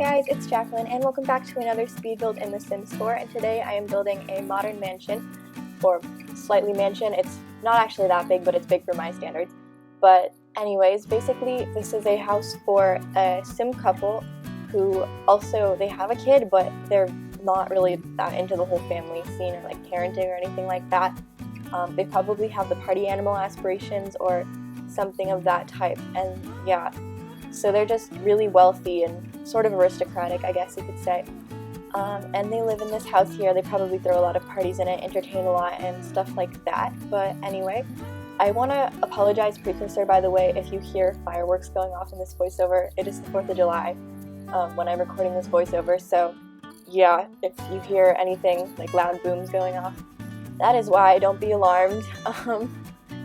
guys, it's Jacqueline and welcome back to another speed build in the Sims 4, and today I am building a modern mansion, or slightly mansion. It's not actually that big, but it's big for my standards. But anyways, basically this is a house for a Sim couple who also, they have a kid, but they're not really that into the whole family scene or like parenting or anything like that. They probably have the party animal aspirations or something of that type, and yeah. So they're just really wealthy and sort of aristocratic, I guess you could say. And they live in this house here. They probably throw a lot of parties in it, entertain a lot, and stuff like that. But anyway, I want to apologize precursor, by the way, if you hear fireworks going off in this voiceover. It is the 4th of July when I'm recording this voiceover. So yeah, if you hear anything like loud booms going off, that is why. Don't be alarmed.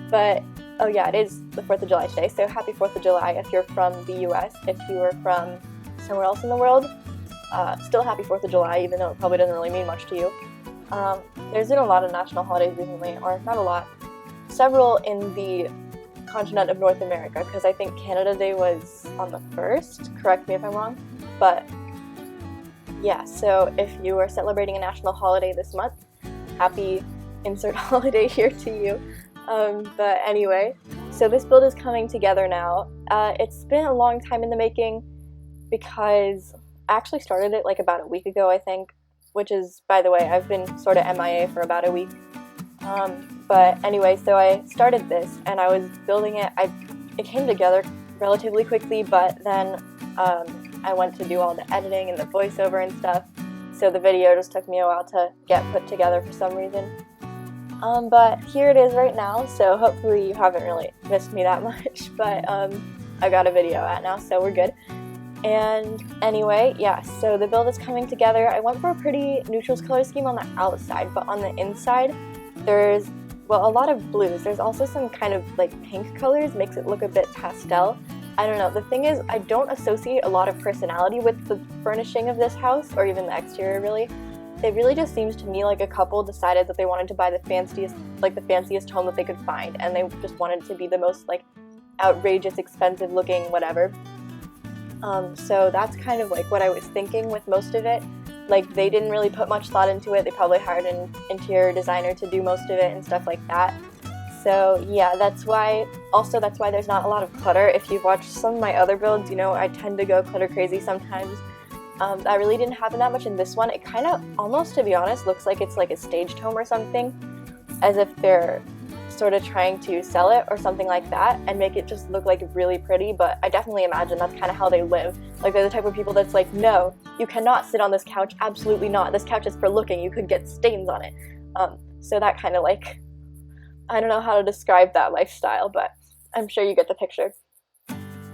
But oh yeah, it is the 4th of July today, so happy 4th of July if you're from the US. If you are from somewhere else in the world, still happy 4th of July, even though it probably doesn't really mean much to you. There's been a lot of national holidays recently, or not a lot, several in the continent of North America, because I think Canada Day was on the 1st, correct me if I'm wrong, but yeah, so if you are celebrating a national holiday this month, happy insert holiday here to you. But anyway, so this build is coming together now. It's been a long time in the making because I actually started it like about a week ago, I think, which is, by the way, I've been sort of MIA for about a week. But anyway, so I started this and I was building it. It came together relatively quickly, but then I went to do all the editing and the voiceover and stuff, so the video just took me a while to get put together for some reason. But here it is right now, so hopefully you haven't really missed me that much, but I got a video out now, so we're good. And anyway, yeah, so the build is coming together. I went for a pretty neutrals color scheme on the outside, but on the inside there's, well, a lot of blues. There's also some kind of like pink colors, makes it look a bit pastel. I don't know, the thing is, I don't associate a lot of personality with the furnishing of this house, or even the exterior really. It really just seems to me like a couple decided that they wanted to buy the fanciest home that they could find, and they just wanted it to be the most like outrageous, expensive looking whatever. So that's kind of like what I was thinking with most of it. Like, they didn't really put much thought into it. They probably hired an interior designer to do most of it and stuff like that. So yeah, that's why there's not a lot of clutter. If you've watched some of my other builds, you know I tend to go clutter crazy sometimes. That really didn't happen that much in this one. It kind of, almost to be honest, looks like it's like a staged home or something, as if they're sort of trying to sell it or something like that and make it just look like really pretty, but I definitely imagine that's kind of how they live. Like, they're the type of people that's like, no, you cannot sit on this couch, absolutely not. This couch is for looking, you could get stains on it. So that kind of like, I don't know how to describe that lifestyle, but I'm sure you get the picture.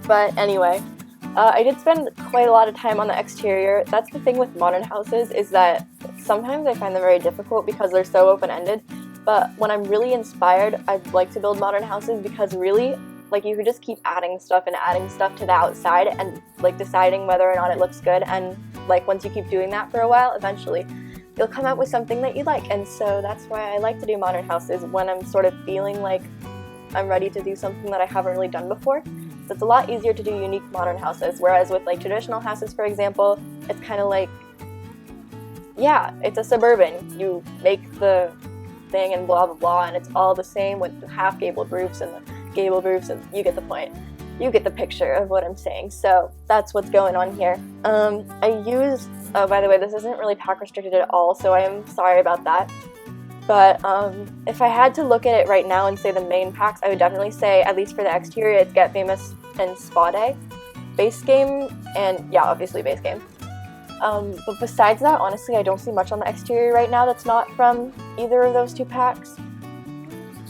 But anyway, I did spend quite a lot of time on the exterior. That's the thing with modern houses, is that sometimes I find them very difficult because they're so open-ended, but when I'm really inspired, I'd like to build modern houses because really, like, you could just keep adding stuff to the outside and like deciding whether or not it looks good, and like once you keep doing that for a while, eventually you'll come out with something that you like. And so that's why I like to do modern houses, when I'm sort of feeling like I'm ready to do something that I haven't really done before. So it's a lot easier to do unique modern houses, whereas with like traditional houses, for example, it's kind of like, yeah, it's a suburban. You make the thing and blah blah blah, and it's all the same with the half gabled roofs and the gable roofs, and you get the point. You get the picture of what I'm saying. So that's what's going on here. I used, by the way, this isn't really pack restricted at all, so I am sorry about that. But if I had to look at it right now and say the main packs, I would definitely say, at least for the exterior, it's Get Famous and Spa Day. Base game, and yeah, obviously base game. But besides that, honestly, I don't see much on the exterior right now that's not from either of those two packs.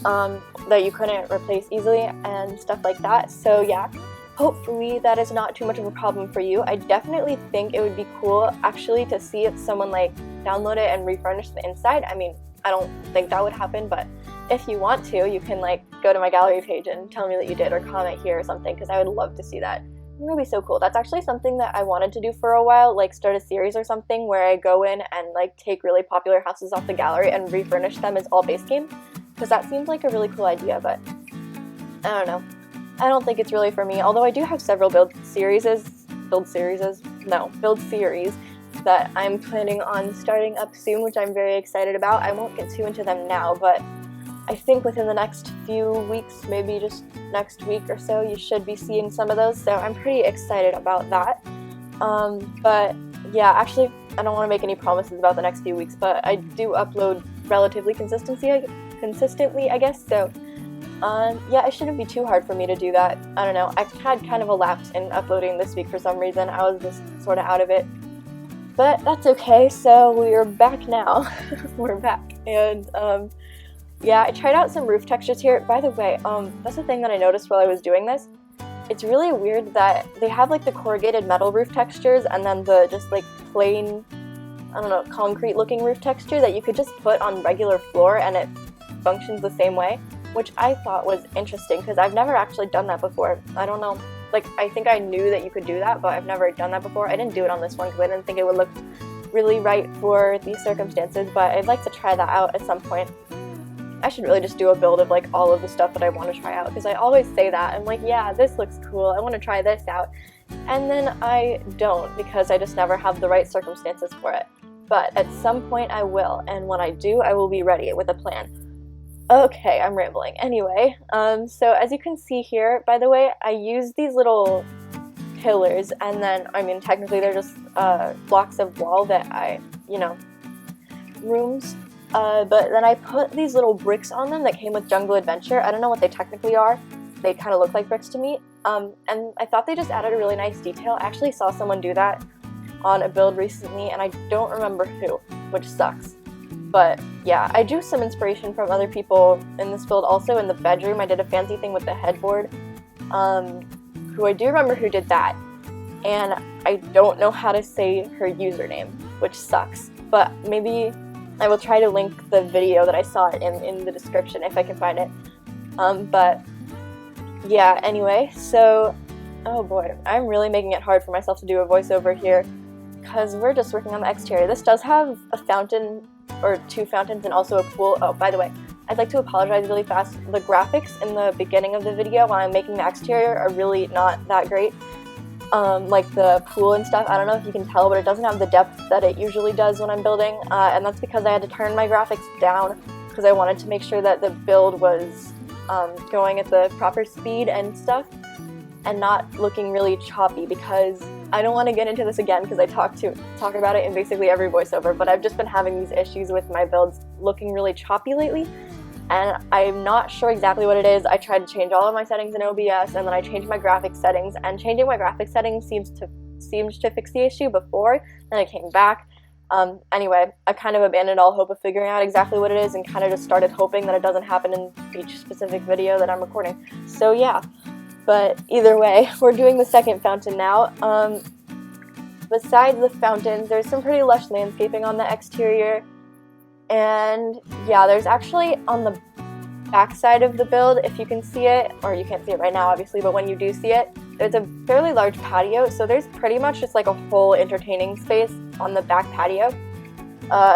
That you couldn't replace easily and stuff like that. So yeah, hopefully that is not too much of a problem for you. I definitely think it would be cool actually to see if someone like download it and refurnish the inside. I mean, I don't think that would happen, but if you want to, you can like go to my gallery page and tell me that you did, or comment here or something, because I would love to see that. It would be so cool. That's actually something that I wanted to do for a while, like start a series or something where I go in and like take really popular houses off the gallery and refurnish them as all base game, because that seems like a really cool idea, but I don't know. I don't think it's really for me, although I do have several build series, build series that I'm planning on starting up soon, which I'm very excited about. I won't get too into them now, but I think within the next few weeks, maybe just next week or so, you should be seeing some of those, so I'm pretty excited about that. But yeah, actually, I don't want to make any promises about the next few weeks, but I do upload relatively consistently, I guess, so yeah, it shouldn't be too hard for me to do that. I don't know, I had kind of a lapse in uploading this week for some reason. I was just sort of out of it, but that's okay. So we're back now. We're back, and yeah, I tried out some roof textures here. By the way, that's the thing that I noticed while I was doing this. It's really weird that they have like the corrugated metal roof textures and then the just like plain, I don't know, concrete looking roof texture that you could just put on regular floor and it functions the same way, which I thought was interesting because I've never actually done that before. I don't know, like I think I knew that you could do that, but I've never done that before. I didn't do it on this one because I didn't think it would look really right for these circumstances, but I'd like to try that out at some point. I should really just do a build of like all of the stuff that I want to try out, because I always say that. I'm like, yeah, this looks cool, I want to try this out. And then I don't, because I just never have the right circumstances for it. But at some point I will, and when I do, I will be ready with a plan. Okay, I'm rambling. Anyway, so as you can see here, by the way, I use these little pillars, and then, I mean, technically they're just blocks of wall that I, rooms. But then I put these little bricks on them that came with Jungle Adventure. I don't know what they technically are. They kind of look like bricks to me. And I thought they just added a really nice detail. I actually saw someone do that on a build recently, and I don't remember who, which sucks. But yeah, I drew some inspiration from other people in this build also. In the bedroom, I did a fancy thing with the headboard, who I do remember who did that. And I don't know how to say her username, which sucks. But maybe I will try to link the video that I saw in the description if I can find it. But yeah, anyway, so, oh boy, I'm really making it hard for myself to do a voiceover here, because we're just working on the exterior. This does have a fountain, or 2 fountains, and also a pool. Oh, by the way, I'd like to apologize really fast. The graphics in the beginning of the video while I'm making the exterior are really not that great. Like the pool and stuff, I don't know if you can tell, but it doesn't have the depth that it usually does when I'm building, and that's because I had to turn my graphics down because I wanted to make sure that the build was going at the proper speed and stuff, and not looking really choppy, because I don't want to get into this again because I talk about it in basically every voiceover, but I've just been having these issues with my builds looking really choppy lately. And I'm not sure exactly what it is. I tried to change all of my settings in OBS, and then I changed my graphics settings, and changing my graphics settings seems to fix the issue before, then it came back. Anyway, I kind of abandoned all hope of figuring out exactly what it is, and kind of just started hoping that it doesn't happen in each specific video that I'm recording. So yeah, but either way, we're doing the second fountain now. Besides the fountains, there's some pretty lush landscaping on the exterior. And yeah, there's actually on the back side of the build, if you can see it, or you can't see it right now obviously, but when you do see it, there's a fairly large patio, so there's pretty much just like a whole entertaining space on the back patio.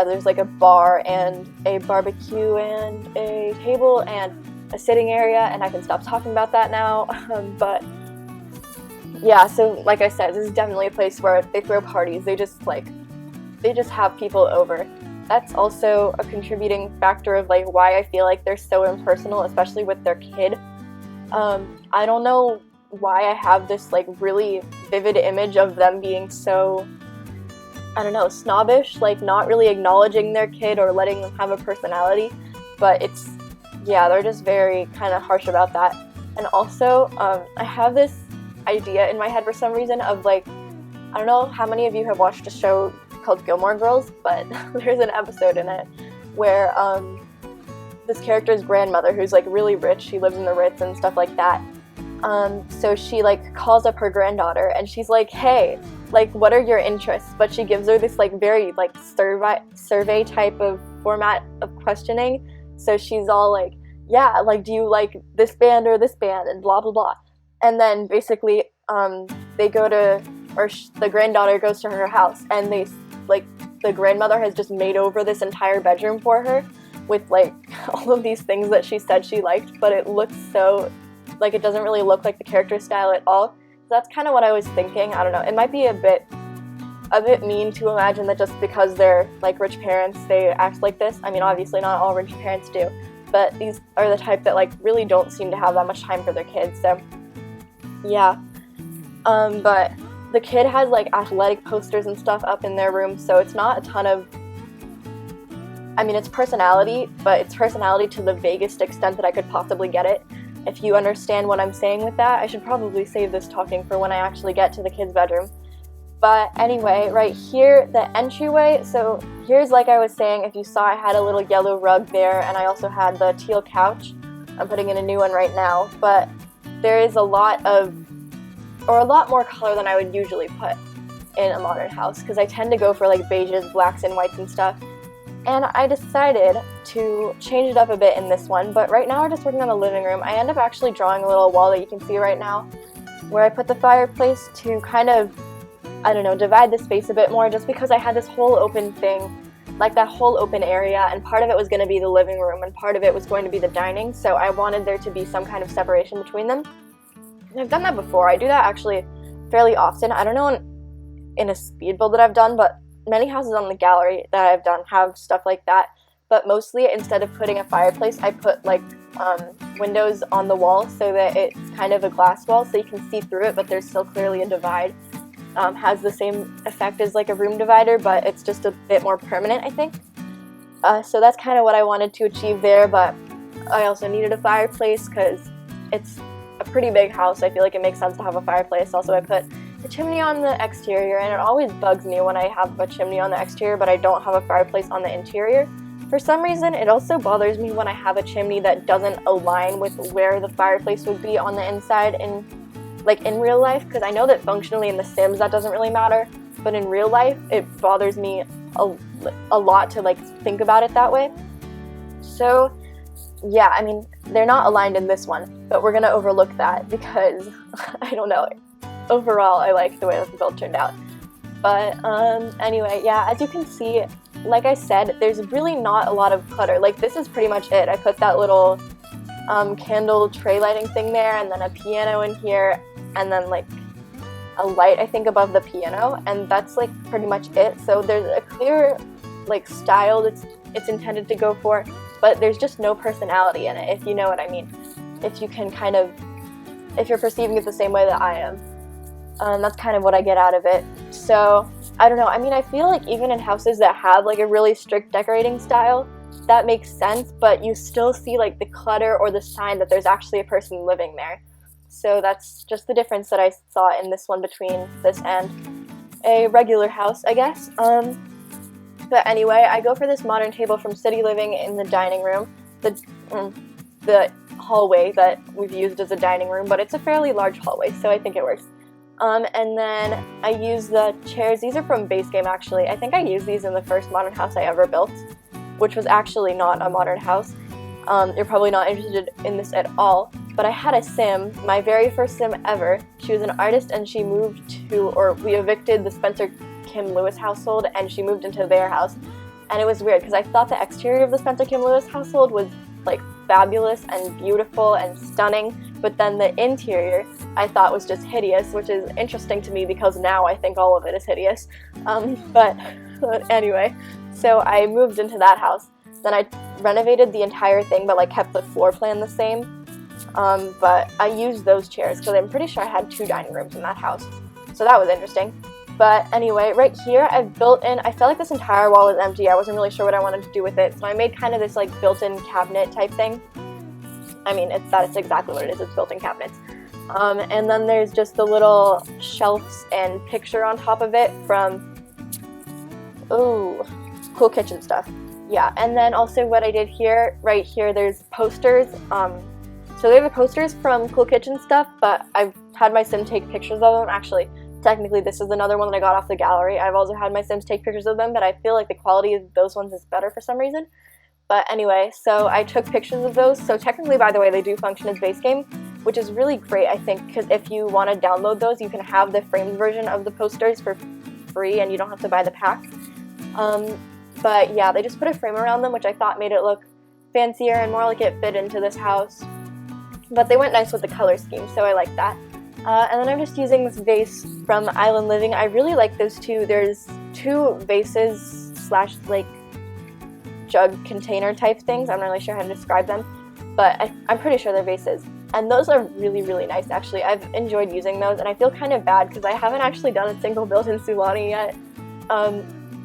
There's like a bar and a barbecue and a table and a sitting area, and I can stop talking about that now. But yeah, so like I said, this is definitely a place where they throw parties. They just have people over. That's also a contributing factor of like why I feel like they're so impersonal, especially with their kid. I don't know why I have this like really vivid image of them being so, I don't know, snobbish, like not really acknowledging their kid or letting them have a personality. But it's, yeah, they're just very kind of harsh about that. And also, I have this idea in my head for some reason of like, I don't know how many of you have watched a show called Gilmore Girls, but there's an episode in it where this character's grandmother, who's like really rich, she lives in the Ritz and stuff like that, so she like calls up her granddaughter and she's like, hey, like what are your interests? But she gives her this like very like survey type of format of questioning, so she's all like, yeah, like do you like this band or this band, and blah blah blah. And then basically they go to, or the granddaughter goes to her house, and they like, the grandmother has just made over this entire bedroom for her with like all of these things that she said she liked, but it looks so, like it doesn't really look like the character style at all. So that's kind of what I was thinking. I don't know, it might be a bit a bit mean to imagine that just because they're like rich parents, they act like this. I mean, obviously not all rich parents do, but these are the type that like really don't seem to have that much time for their kids, so yeah. But the kid has like athletic posters and stuff up in their room, so it's not a ton of, I mean, it's personality, but it's personality to the vaguest extent that I could possibly get it. If you understand what I'm saying with that, I should probably save this talking for when I actually get to the kid's bedroom. But anyway, right here, the entryway, so here's, like I was saying, if you saw, I had a little yellow rug there, and I also had the teal couch. I'm putting in a new one right now, but there is a lot more color than I would usually put in a modern house, because I tend to go for like beiges, blacks, and whites and stuff. And I decided to change it up a bit in this one, but right now we're just working on the living room. I end up actually drawing a little wall that you can see right now, where I put the fireplace to kind of, I don't know, divide the space a bit more, just because I had this whole open thing, like that whole open area, and part of it was going to be the living room, and part of it was going to be the dining, so I wanted there to be some kind of separation between them. And I've done that before. I do that actually fairly often. I don't know in a speed build that I've done, but many houses on the gallery that I've done have stuff like that, but mostly instead of putting a fireplace, I put like windows on the wall so that it's kind of a glass wall so you can see through it, but there's still clearly a divide. Has the same effect as like a room divider, but it's just a bit more permanent, I think. So that's kind of what I wanted to achieve there, but I also needed a fireplace because it's a pretty big house. I feel like it makes sense to have a fireplace. Also, I put a chimney on the exterior, and it always bugs me when I have a chimney on the exterior but I don't have a fireplace on the interior. For some reason, it also bothers me when I have a chimney that doesn't align with where the fireplace would be on the inside in real life, because I know that functionally in The Sims that doesn't really matter, but in real life it bothers me a lot to like think about it that way. So yeah, I mean, they're not aligned in this one, but we're gonna overlook that because I don't know. Overall, I like the way that the build turned out. But anyway, yeah, as you can see, like I said, there's really not a lot of clutter. Like, this is pretty much it. I put that little candle tray lighting thing there, and then a piano in here, and then like a light, I think, above the piano, and that's like pretty much it. So there's a clear like style that's it's intended to go for, but there's just no personality in it, if you know what I mean. If you can kind of, if you're perceiving it the same way that I am. That's kind of what I get out of it. So, I don't know, I mean, I feel like even in houses that have like a really strict decorating style, that makes sense, but you still see like the clutter or the sign that there's actually a person living there. So that's just the difference that I saw in this one between this and a regular house, I guess. But anyway, I go for this modern table from City Living in the dining room, the hallway that we've used as a dining room, but it's a fairly large hallway, so I think it works. And then I use the chairs. These are from Base Game, actually. I think I used these in the first modern house I ever built, which was actually not a modern house. You're probably not interested in this at all, but I had a sim, my very first sim ever. She was an artist, and she moved to, or we evicted the Spencer Kim Lewis household, and she moved into their house. And it was weird, because I thought the exterior of the Spencer Kim Lewis household was like fabulous and beautiful and stunning, but then the interior I thought was just hideous, which is interesting to me because now I think all of it is hideous. But anyway, so I moved into that house. Then I renovated the entire thing, but like kept the floor plan the same. But I used those chairs because I'm pretty sure I had 2 dining rooms in that house, so that was interesting. But anyway, right here I've built in, I felt like this entire wall was empty. I wasn't really sure what I wanted to do with it, so I made kind of this like built-in cabinet type thing. I mean, that's exactly what it is, it's built-in cabinets. And then there's just the little shelves and picture on top of it from, Cool Kitchen stuff. Yeah, and then also what I did here, right here, there's posters. So they have the posters from Cool Kitchen stuff, but I've had my sim take pictures of them. Actually, technically this is another one that I got off the gallery. I've also had my sims take pictures of them, but I feel like the quality of those ones is better for some reason. But anyway, so I took pictures of those. So technically, by the way, they do function as base game, which is really great, I think, because if you want to download those, you can have the framed version of the posters for free, and you don't have to buy the pack. But yeah, they just put a frame around them, which I thought made it look fancier and more like it fit into this house. But they went nice with the color scheme, so I like that. And then I'm just using this vase from Island Living. I really like those two. There's two vases slash like jug container type things. I'm not really sure how to describe them, but I'm pretty sure they're vases. And those are really, really nice, actually. I've enjoyed using those, and I feel kind of bad because I haven't actually done a single build in Sulani yet.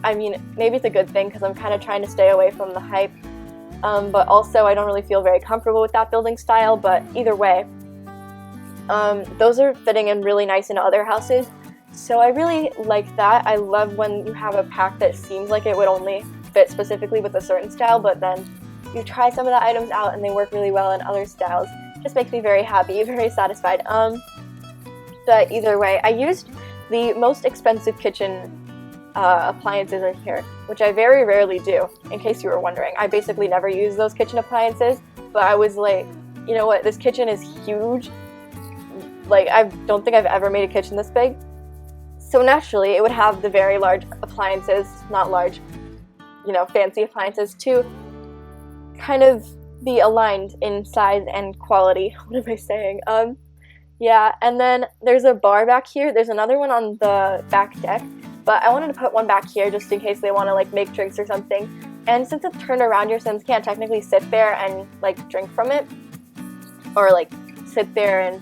I mean, maybe it's a good thing because I'm kind of trying to stay away from the hype, but also I don't really feel very comfortable with that building style, but either way, those are fitting in really nice into other houses, so I really like that. I love when you have a pack that seems like it would only fit specifically with a certain style, but then you try some of the items out and they work really well in other styles. Just makes me very happy, very satisfied. But either way, I used the most expensive kitchen appliances in here, which I very rarely do, in case you were wondering. I basically never use those kitchen appliances, but I was like, you know what, this kitchen is huge. Like, I don't think I've ever made a kitchen this big. So naturally, it would have the very large appliances, not large, you know, fancy appliances, to kind of be aligned in size and quality. What am I saying? Yeah, and then there's a bar back here. There's another one on the back deck, but I wanted to put one back here just in case they want to like make drinks or something. And since it's turned around, your Sims can't technically sit there and like drink from it, or like sit there and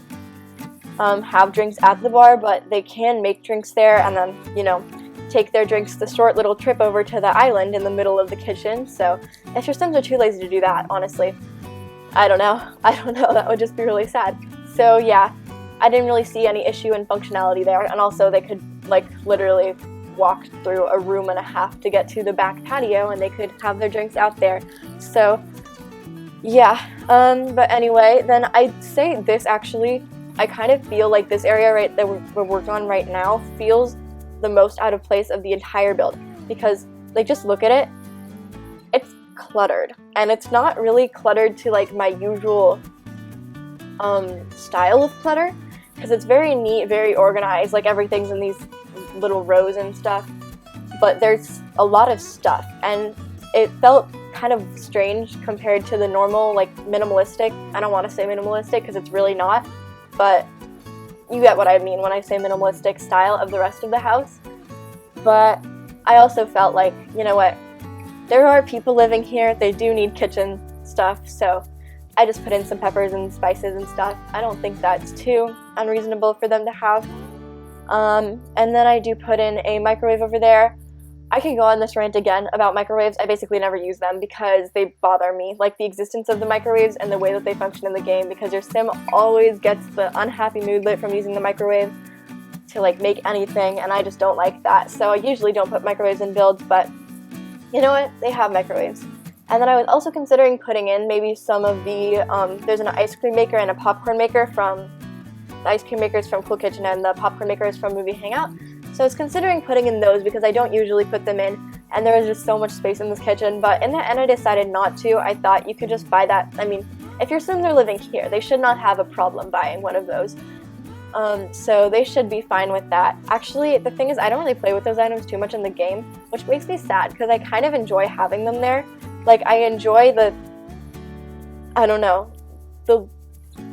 have drinks at the bar, but they can make drinks there and then, you know, take their drinks the short little trip over to the island in the middle of the kitchen. So if your Sims are too lazy to do that, honestly, I don't know, that would just be really sad. So yeah, I didn't really see any issue in functionality there, and also they could like literally walk through a room and a half to get to the back patio, and they could have their drinks out there. So yeah, but anyway, then I'd say this actually, I kind of feel like this area right that we're working on right now feels the most out of place of the entire build, because like just look at it, it's cluttered, and it's not really cluttered to like my usual style of clutter, because it's very neat, very organized, like everything's in these little rows and stuff, but there's a lot of stuff, and it felt kind of strange compared to the normal like minimalistic, I don't want to say minimalistic because it's really not, but you get what I mean when I say minimalistic style of the rest of the house. But I also felt like, you know what, there are people living here, they do need kitchen stuff, so I just put in some peppers and spices and stuff. I don't think that's too unreasonable for them to have. And then I do put in a microwave over there. I can go on this rant again about microwaves. I basically never use them because they bother me, like the existence of the microwaves and the way that they function in the game, because your Sim always gets the unhappy mood lit from using the microwave to like make anything, and I just don't like that. So I usually don't put microwaves in builds, but you know what? They have microwaves. And then I was also considering putting in maybe some of the, there's an ice cream maker and a popcorn maker from, the ice cream maker is from Cool Kitchen and the popcorn maker is from Movie Hangout. So I was considering putting in those because I don't usually put them in, and there was just so much space in this kitchen, but in the end I decided not to. I thought you could just buy that. I mean, if your Sims are living here, they should not have a problem buying one of those. So they should be fine with that. Actually, the thing is, I don't really play with those items too much in the game, which makes me sad because I kind of enjoy having them there. Like, I enjoy the, I don't know,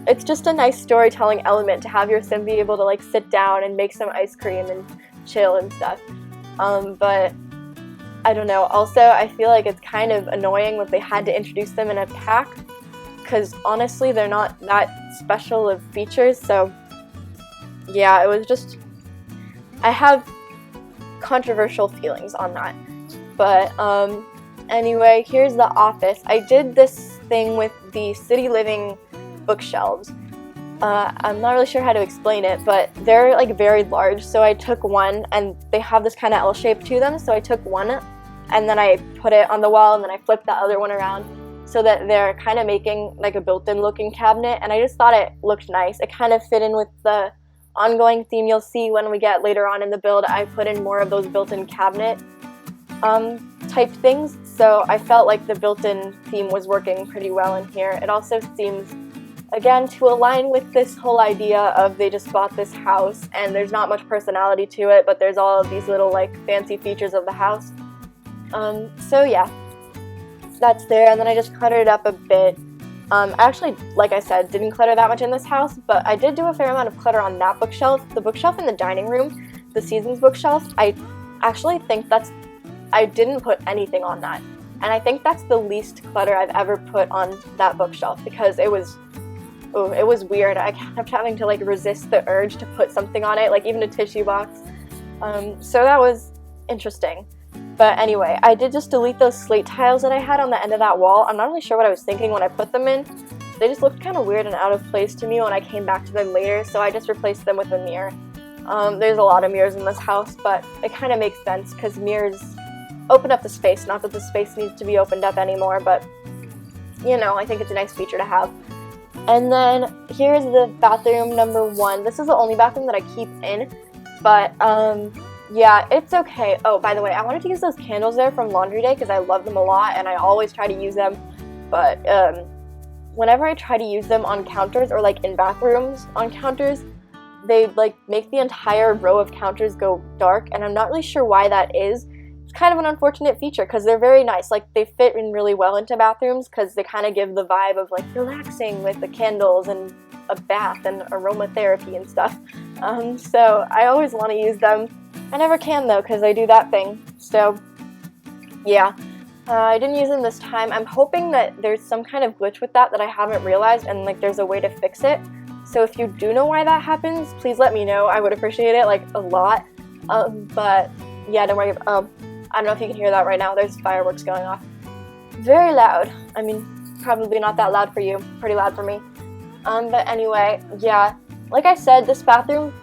it's just a nice storytelling element to have your Sim be able to like sit down and make some ice cream and chill and stuff. But I don't know. Also, I feel like it's kind of annoying that they had to introduce them in a pack, because honestly, they're not that special of features. So yeah, it was just, I have controversial feelings on that. But anyway, here's the office. I did this thing with the City Living bookshelves. I'm not really sure how to explain it, but they're like very large, so I took one, and they have this kind of L shape to them, so I took one and then I put it on the wall, and then I flipped the other one around so that they're kind of making like a built-in looking cabinet, and I just thought it looked nice. It kind of fit in with the ongoing theme you'll see when we get later on in the build. I put in more of those built-in cabinet type things, so I felt like the built-in theme was working pretty well in here. It also seems, again, to align with this whole idea of they just bought this house and there's not much personality to it, but there's all of these little like fancy features of the house. So yeah, that's there, and then I just cluttered it up a bit. I actually, like I said, didn't clutter that much in this house, but I did do a fair amount of clutter on that bookshelf. The bookshelf in the dining room, the Seasons bookshelf, I actually think I didn't put anything on that. And I think that's the least clutter I've ever put on that bookshelf, because it was weird. I kept having to like resist the urge to put something on it, like even a tissue box. So that was interesting. But anyway, I did just delete those slate tiles that I had on the end of that wall. I'm not really sure what I was thinking when I put them in. They just looked kind of weird and out of place to me when I came back to them later, so I just replaced them with a mirror. There's a lot of mirrors in this house, but it kind of makes sense because mirrors open up the space. Not that the space needs to be opened up anymore, but you know, I think it's a nice feature to have. And then here's the bathroom number 1. This is the only bathroom that I keep in, but yeah, it's okay. Oh, by the way, I wanted to use those candles there from laundry day because I love them a lot and I always try to use them, but whenever I try to use them on counters or like in bathrooms on counters, they like make the entire row of counters go dark, and I'm not really sure why that is. It's kind of an unfortunate feature because they're very nice. Like, they fit in really well into bathrooms because they kind of give the vibe of like relaxing with the candles and a bath and aromatherapy and stuff. So I always want to use them. I never can though because I do that thing. So yeah, I didn't use them this time. I'm hoping that there's some kind of glitch with that I haven't realized, and like there's a way to fix it. So if you do know why that happens, please let me know. I would appreciate it like a lot. But yeah, don't worry. I don't know if you can hear that right now. There's fireworks going off. Very loud. I mean, probably not that loud for you. Pretty loud for me. But anyway, yeah. Like I said, this bathroom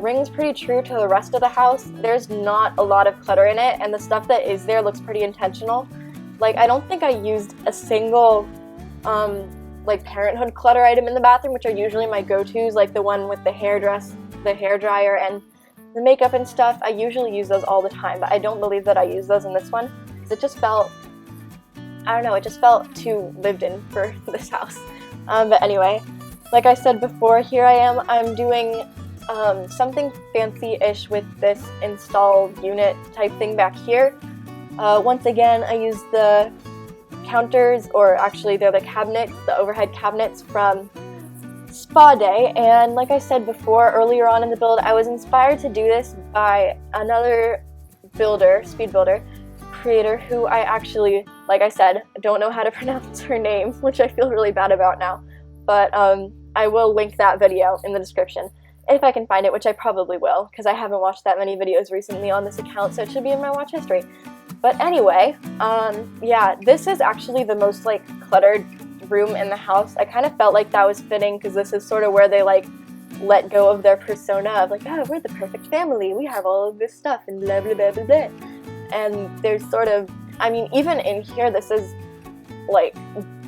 rings pretty true to the rest of the house. There's not a lot of clutter in it, and the stuff that is there looks pretty intentional. Like, I don't think I used a single like parenthood clutter item in the bathroom, which are usually my go-tos, like the one with the hairdress, the hairdryer, and the makeup and stuff. I usually use those all the time, but I don't believe that I used those in this one because it just felt, I don't know, it just felt too lived in for this house. But anyway, like I said before, here I am. I'm doing something fancy-ish with this install unit type thing back here. Once again, I used the counters, or actually they're the cabinets, the overhead cabinets from Spa Day, and like I said before, earlier on in the build, I was inspired to do this by another builder, speed builder, creator, who I actually, like I said, don't know how to pronounce her name, which I feel really bad about now, but I will link that video in the description, if I can find it, which I probably will, because I haven't watched that many videos recently on this account, so it should be in my watch history. But anyway, yeah, this is actually the most like cluttered room in the house. I kind of felt like that was fitting because this is sort of where they like let go of their persona of like, oh, we're the perfect family, we have all of this stuff and blah blah blah blah blah. And there's sort of, I mean, even in here, this is like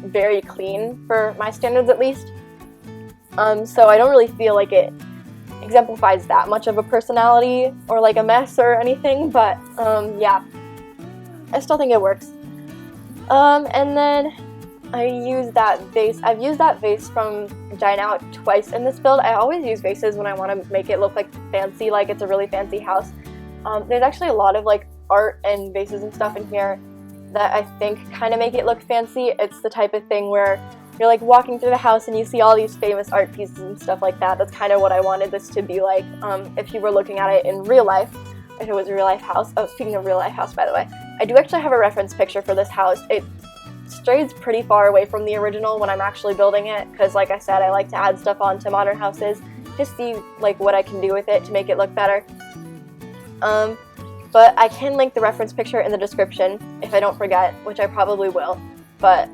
very clean for my standards at least. So I don't really feel like it exemplifies that much of a personality or like a mess or anything, but yeah, I still think it works. And then I use that vase. I've used that vase from Dine Out twice in this build. I always use vases when I want to make it look like fancy, like it's a really fancy house. There's actually a lot of like art and vases and stuff in here that I think kind of make it look fancy. It's the type of thing where you're like walking through the house and you see all these famous art pieces and stuff like that. That's kind of what I wanted this to be like if you were looking at it in real life, if it was a real life house. Oh, speaking of real life house, by the way, I do actually have a reference picture for this house. It strays pretty far away from the original when I'm actually building it, because like I said, I like to add stuff onto modern houses, just see like what I can do with it to make it look better. But I can link the reference picture in the description if I don't forget, which I probably will. But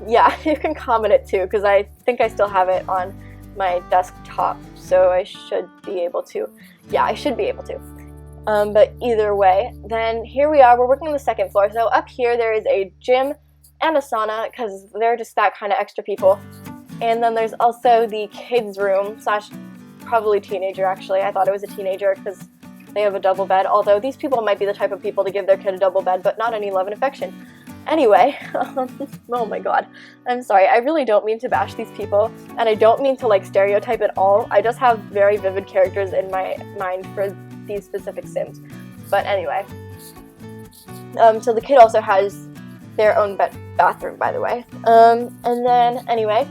yeah, you can comment it too, because I think I still have it on my desktop, so I should be able to. Yeah, I should be able to. But either way, then here we are. We're working on the second floor. So up here there is a gym and a sauna, because they're just that kind of extra people. And then there's also the kids' room slash probably teenager, actually. I thought it was a teenager because they have a double bed, although these people might be the type of people to give their kid a double bed, but not any love and affection. Anyway, oh my god, I'm sorry, I really don't mean to bash these people, and I don't mean to like stereotype at all. I just have very vivid characters in my mind for these specific Sims. But anyway, so the kid also has their own bathroom, by the way. And then, anyway,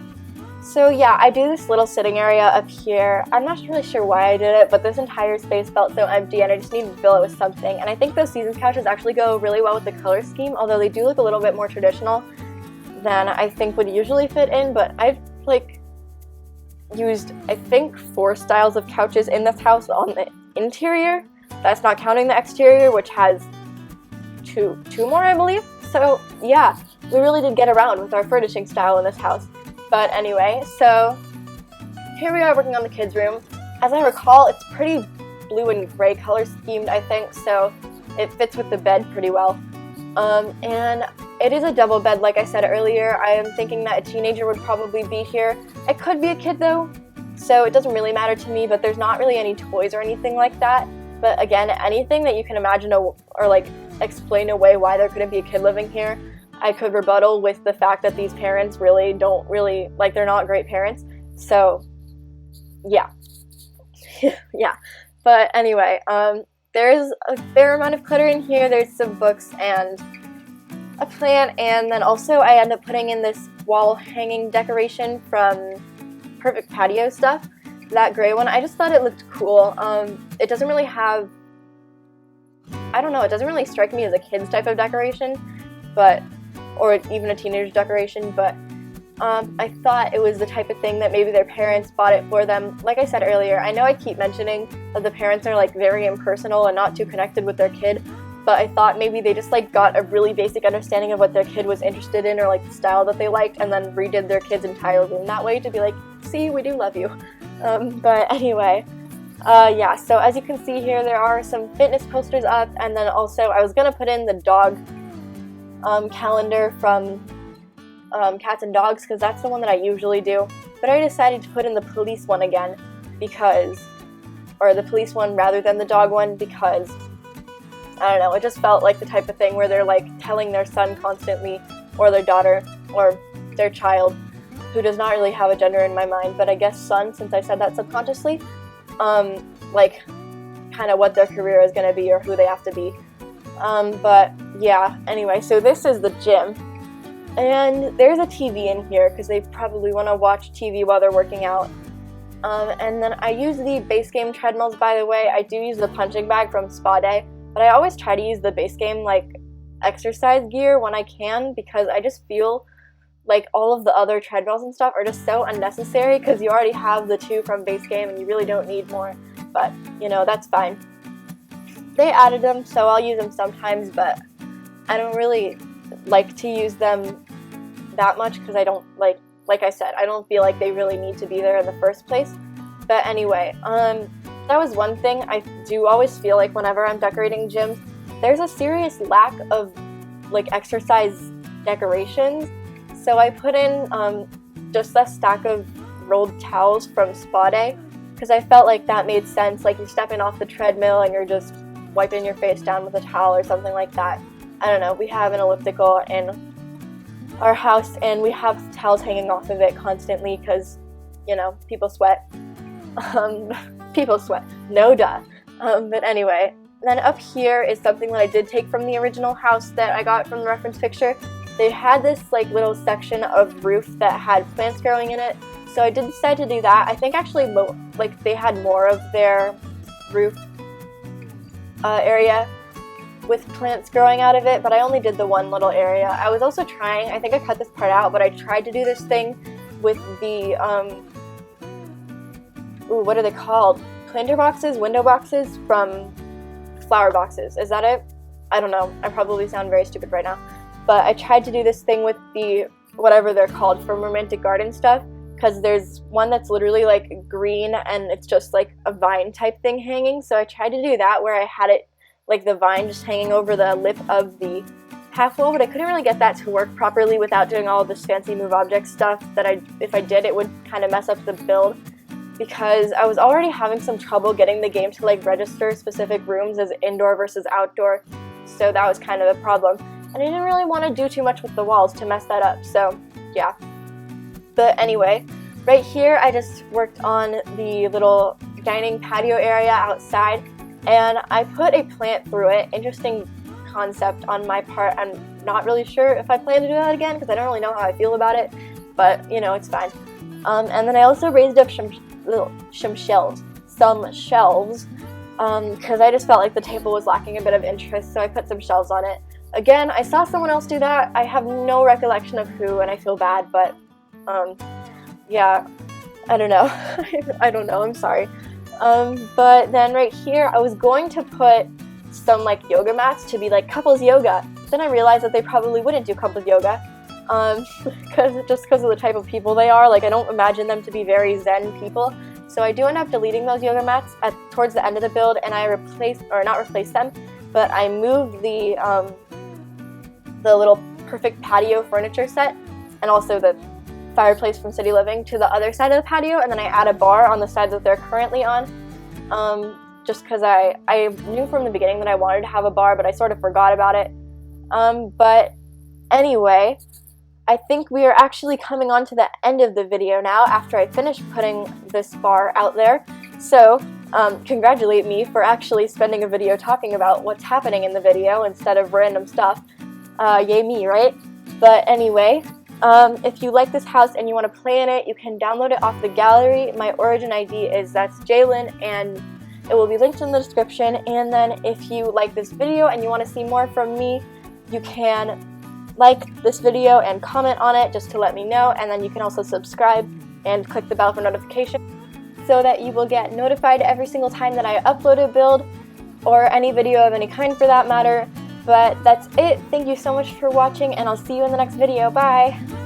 so yeah, I do this little sitting area up here. I'm not really sure why I did it, but this entire space felt so empty and I just needed to fill it with something. And I think those seasons couches actually go really well with the color scheme, although they do look a little bit more traditional than I think would usually fit in. But I've like used, I think, 4 styles of couches in this house on the interior. That's not counting the exterior, which has two more, I believe. So yeah, we really did get around with our furnishing style in this house. But anyway, so here we are working on the kids' room. As I recall, it's pretty blue and gray color schemed, I think, so it fits with the bed pretty well. And it is a double bed, like I said earlier. I am thinking that a teenager would probably be here. It could be a kid though, so it doesn't really matter to me, but there's not really any toys or anything like that. But again, anything that you can imagine or like explain away why there couldn't be a kid living here, I could rebuttal with the fact that these parents really don't really, like, they're not great parents. So yeah. Yeah. But anyway, there's a fair amount of clutter in here. There's some books and a plant, and then also I end up putting in this wall hanging decoration from Perfect Patio Stuff. That gray one, I just thought it looked cool. It doesn't really have, I don't know, it doesn't really strike me as a kid's type of decoration, but, or even a teenager's decoration, but I thought it was the type of thing that maybe their parents bought it for them. Like I said earlier, I know I keep mentioning that the parents are like very impersonal and not too connected with their kid, but I thought maybe they just like got a really basic understanding of what their kid was interested in or like the style that they liked, and then redid their kid's entire room that way to be like, see, we do love you. But anyway, yeah, so as you can see here, there are some fitness posters up, and then also I was gonna put in the dog calendar from Cats and Dogs, because that's the one that I usually do, but I decided to put in the police one again because, or the police one rather than the dog one, because I don't know, it just felt like the type of thing where they're like telling their son constantly, or their daughter, or their child, who does not really have a gender in my mind, but I guess son, since I said that subconsciously, like kind of what their career is going to be or who they have to be. But yeah, anyway, so this is the gym, and there's a TV in here because they probably want to watch TV while they're working out. And then I use the base game treadmills, by the way. I do use the punching bag from Spa Day, but I always try to use the base game like exercise gear when I can, because I just feel like all of the other treadmills and stuff are just so unnecessary because you already have the 2 from base game and you really don't need more. But you know, that's fine. They added them, so I'll use them sometimes, but I don't really like to use them that much because I don't like I said, I don't feel like they really need to be there in the first place. But anyway, that was one thing. I do always feel like whenever I'm decorating gyms, there's a serious lack of like exercise decorations. So I put in just a stack of rolled towels from Spa Day because I felt like that made sense. Like you're stepping off the treadmill and you're just wiping your face down with a towel or something like that. I don't know, we have an elliptical in our house and we have towels hanging off of it constantly because, you know, people sweat. People sweat, no duh. But anyway, then up here is something that I did take from the original house that I got from the reference picture. They had this like little section of roof that had plants growing in it, so I did decide to do that. I think actually like they had more of their roof area with plants growing out of it, but I only did the one little area. I was also trying, I think I cut this part out, but I tried to do this thing with the what are they called? Planter boxes, window boxes from flower boxes. Is that it? I don't know. I probably sound very stupid right now. But I tried to do this thing with the, whatever they're called, from romantic garden stuff, because there's one that's literally like green and it's just like a vine type thing hanging. So I tried to do that where I had it like the vine just hanging over the lip of the half wall, but I couldn't really get that to work properly without doing all this fancy MoveObjects stuff that if I did, it would kind of mess up the build, because I was already having some trouble getting the game to like register specific rooms as indoor versus outdoor, so that was kind of a problem. And I didn't really want to do too much with the walls to mess that up, so yeah. But anyway, right here I just worked on the little dining patio area outside, and I put a plant through it. Interesting concept on my part, and not really sure if I plan to do that again because I don't really know how I feel about it, but you know, it's fine. And then I also raised up some shelves, because I just felt like the table was lacking a bit of interest, so I put some shelves on it. Again, I saw someone else do that. I have no recollection of who, and I feel bad, but yeah, I don't know. I don't know, I'm sorry. But then right here, I was going to put some like yoga mats to be like couples yoga. Then I realized that they probably wouldn't do couples yoga, because of the type of people they are. Like, I don't imagine them to be very zen people. So I do end up deleting those yoga mats towards the end of the build, and I not replaced them, but I moved the little perfect patio furniture set and also the fireplace from City Living to the other side of the patio, and then I add a bar on the side that they're currently on, just because I knew from the beginning that I wanted to have a bar, but I sort of forgot about it. But anyway, I think we are actually coming on to the end of the video now after I finish putting this bar out there. So congratulate me for actually spending a video talking about what's happening in the video instead of random stuff. Yay me, right? But anyway, if you like this house and you want to play in it, you can download it off the gallery. My origin ID is Thatsjaylin, and it will be linked in the description. And then if you like this video and you want to see more from me, you can like this video and comment on it just to let me know, and then you can also subscribe and click the bell for notification so that you will get notified every single time that I upload a build or any video of any kind for that matter. But that's it. Thank you so much for watching, and I'll see you in the next video. Bye!